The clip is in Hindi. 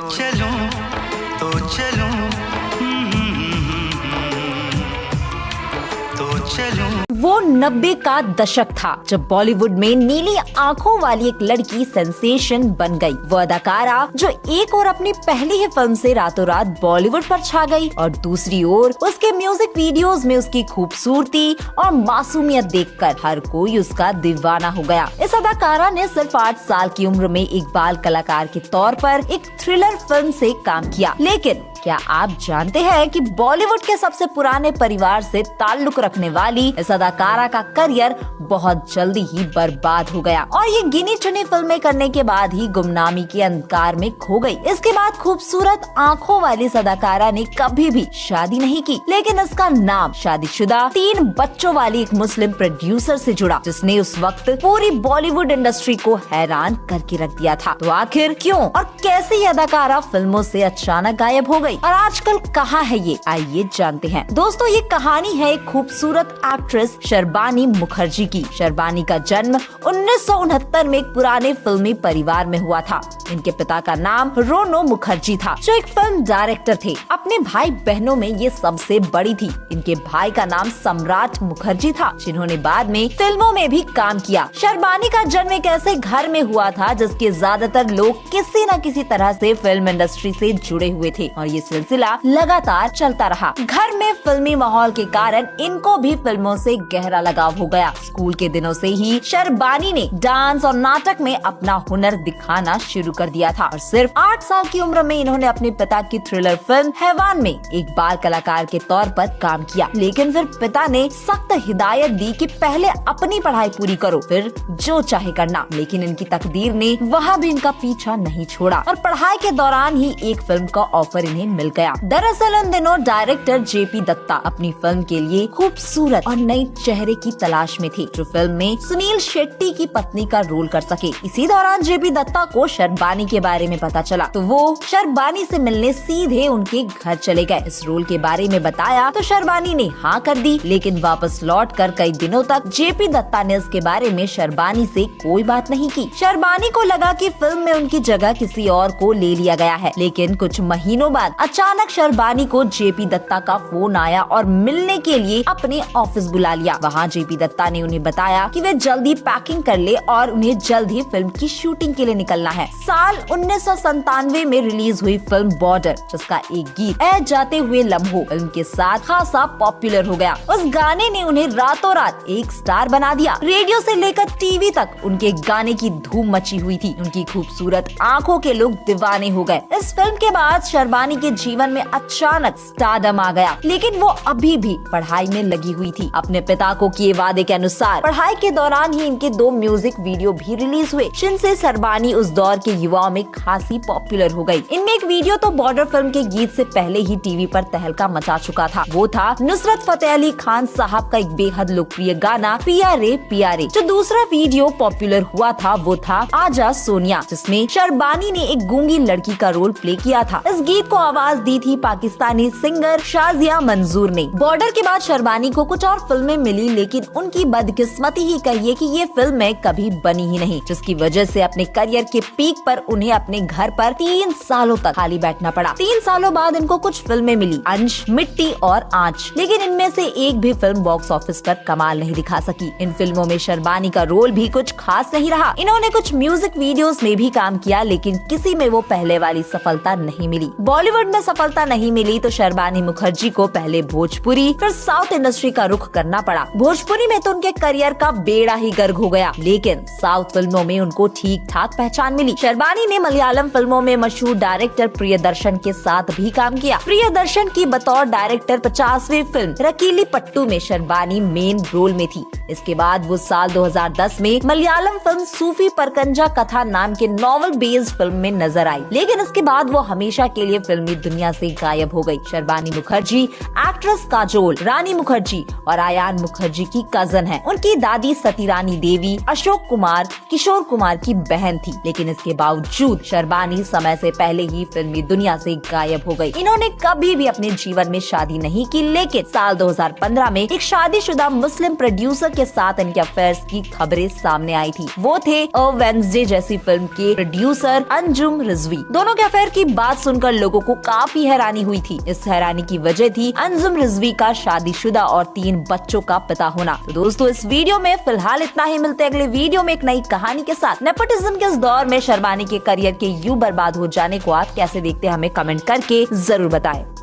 चलूं तो चलूं तो चलूं। वो 90 का दशक था जब बॉलीवुड में नीली आंखों वाली एक लड़की सेंसेशन बन गई। वो अदाकारा जो एक और अपनी पहली ही फिल्म से रातों रात बॉलीवुड पर छा गई और दूसरी ओर उसके म्यूजिक वीडियोस में उसकी खूबसूरती और मासूमियत देखकर हर कोई उसका दीवाना हो गया। इस अदाकारा ने सिर्फ 8 साल की उम्र में एक बाल कलाकार के तौर पर एक थ्रिलर फिल्म से काम किया। लेकिन क्या आप जानते हैं कि बॉलीवुड के सबसे पुराने परिवार से ताल्लुक रखने वाली इस अदाकारा का करियर बहुत जल्दी ही बर्बाद हो गया और ये गिनी चुनी फिल्में करने के बाद ही गुमनामी के अंधकार में खो गई। इसके बाद खूबसूरत आंखों वाली इस अदाकारा ने कभी भी शादी नहीं की, लेकिन इसका नाम शादीशुदा 3 बच्चों वाली एक मुस्लिम प्रोड्यूसर से जुड़ा, जिसने उस वक्त पूरी बॉलीवुड इंडस्ट्री को हैरान करके रख दिया था। तो आखिर क्यों और कैसे ये अदाकारा फिल्मों से अचानक गायब हो गई और आजकल कहाँ है ये, आइए जानते हैं। दोस्तों, ये कहानी है एक खूबसूरत एक्ट्रेस शर्बानी मुखर्जी की। शर्बानी का जन्म 1969 में एक पुराने फिल्मी परिवार में हुआ था। इनके पिता का नाम रोनो मुखर्जी था, जो एक फिल्म डायरेक्टर थे। अपने भाई बहनों में ये सबसे बड़ी थी। इनके भाई का नाम सम्राट मुखर्जी था, जिन्होंने बाद में फिल्मों में भी काम किया। शर्बानी का जन्म एक ऐसे घर में हुआ था जिसके ज्यादातर लोग किसी न किसी तरह से फिल्म इंडस्ट्री से जुड़े हुए थे और ये सिलसिला लगातार चलता रहा। घर में फिल्मी माहौल के कारण इनको भी फिल्मों से गहरा लगाव हो गया। स्कूल के दिनों से ही शर्बानी ने डांस और नाटक में अपना हुनर दिखाना शुरू कर दिया था और सिर्फ 8 साल की उम्र में इन्होंने अपने पिता की थ्रिलर फिल्म हैवान में एक बाल कलाकार के तौर पर काम किया। लेकिन फिर पिता ने सख्त हिदायत दी कि पहले अपनी पढ़ाई पूरी करो, फिर जो चाहे करना। लेकिन इनकी तकदीर ने वहाँ भी इनका पीछा नहीं छोड़ा और पढ़ाई के दौरान ही एक फिल्म का ऑफर इन्हें मिल गया। दरअसल उन दिनों डायरेक्टर जेपी दत्ता अपनी फिल्म के लिए खूबसूरत और नई चेहरे की तलाश में थे, जो फिल्म में सुनील शेट्टी की पत्नी का रोल कर सके। इसी दौरान जेपी दत्ता को शर्बानी के बारे में पता चला, तो वो शर्बानी से मिलने सीधे उनके घर चले गए। इस रोल के बारे में बताया तो शर्बानी ने हाँ कर दी, लेकिन वापस लौटकर कई दिनों तक जेपी दत्ता ने इसके बारे में शर्बानी से कोई बात नहीं की। शर्बानी को लगा कि फिल्म में उनकी जगह किसी और को ले लिया गया है। लेकिन कुछ महीनों बाद अचानक शर्बानी को जेपी दत्ता का फोन आया और मिलने के लिए अपने ऑफिस बुला लिया। वहाँ जेपी दत्ता ने उन्हें बताया कि वे जल्दी पैकिंग कर ले और उन्हें जल्द ही फिल्म की शूटिंग के लिए निकलना है। साल 1997 में रिलीज हुई फिल्म बॉर्डर, जिसका एक गीत ऐ जाते हुए लम्हों फिल्म के साथ खासा पॉपुलर हो गया। उस गाने ने उन्हें रातों रात एक स्टार बना दिया। रेडियो से लेकर टीवी तक उनके गाने की धूम मची हुई थी। उनकी खूबसूरत आंखों के लोग दीवाने हो गए। इस फिल्म के बाद शर्बानी के जीवन में अचानक स्टारडम आ गया, लेकिन वो अभी भी पढ़ाई में लगी हुई थी। अपने पिता को किए वादे के अनुसार पढ़ाई के दौरान ही इनके 2 म्यूजिक वीडियो भी रिलीज हुए, जिनसे शर्बानी उस दौर के युवाओं में खासी पॉपुलर हो गई। इनमें एक वीडियो तो बॉर्डर फिल्म के गीत से पहले ही टीवी पर तहलका मचा चुका था। वो था नुसरत फतेह अली खान साहब का एक बेहद लोकप्रिय गाना पिया रे पिया रे। जो दूसरा वीडियो पॉपुलर हुआ था वो था आजा सोनिया, जिसमें शर्बानी ने एक गूंगी लड़की का रोल प्ले किया था। इस गीत को आवाज दी थी पाकिस्तानी सिंगर शाजिया मंजूर ने। बॉर्डर के बाद शर्बानी को कुछ और फिल्में मिली, लेकिन उनकी बदकिस्मती ही कहिए कि ये फिल्में कभी बनी ही नहीं, जिसकी वजह से अपने करियर के पीक पर उन्हें अपने घर पर 3 सालों तक खाली बैठना पड़ा। 3 सालों बाद इनको कुछ फिल्में मिली, अंश, मिट्टी और आँच, लेकिन इनमें से एक भी फिल्म बॉक्स ऑफिस पर कमाल नहीं दिखा सकी। इन फिल्मों में शर्बानी का रोल भी कुछ खास नहीं रहा। इन्होंने कुछ म्यूजिक वीडियोस में भी काम किया, लेकिन किसी में वो पहले वाली सफलता नहीं मिली। बॉलीवुड में सफलता नहीं मिली तो शर्बानी मुखर्जी को पहले भोजपुरी फिर साउथ इंडस्ट्री का रुख करना पड़ा। भोजपुरी में तो उनके करियर का बेड़ा ही गर्क हो गया, लेकिन साउथ फिल्मों में उनको ठीक ठाक पहचान मिली। शर्बानी ने मलयालम फिल्मों में मशहूर डायरेक्टर प्रियदर्शन के साथ भी काम किया। प्रियदर्शन की बतौर डायरेक्टर 50वीं फिल्म रकीली पट्टू में शर्बानी मेन रोल में थी। इसके बाद वो साल 2010 में मलयालम फिल्म सूफी परकंजा कथा नाम के नॉवल बेस्ड फिल्म में नजर आई, लेकिन इसके बाद वो हमेशा के लिए फिल्मी दुनिया से गायब हो गई। शर्बानी मुखर्जी एक्ट्रेस काजोल, रानी मुखर्जी और आयान मुखर्जी की कजन है। उनकी दादी सतीरानी देवी अशोक कुमार किशोर कुमार की बहन थी, लेकिन इसके बावजूद शर्बानी समय से पहले ही फिल्मी दुनिया से गायब हो गई। इन्होंने कभी भी अपने जीवन में शादी नहीं की, लेकिन साल 2015 में एक शादीशुदा मुस्लिम प्रोड्यूसर के साथ इनके अफेयर्स की खबरें सामने आई थी। वो थे वेडनेसडे जैसी फिल्म के प्रोड्यूसर अंजुम रिजवी। दोनों के अफेयर की बात सुनकर लोगों को काफी हैरानी हुई थी। इस हैरानी की वजह थी अंजुम रिजवी का शादीशुदा और 3 बच्चों का पिता होना। तो दोस्तों इस वीडियो में फिलहाल इतना ही। मिलते हैं अगले वीडियो में एक नई कहानी के साथ। नेपोटिज्म के इस दौर में शर्बानी के करियर के यूं बर्बाद हो जाने को आप कैसे देखते हैं, हमें कमेंट करके जरूर बताएं।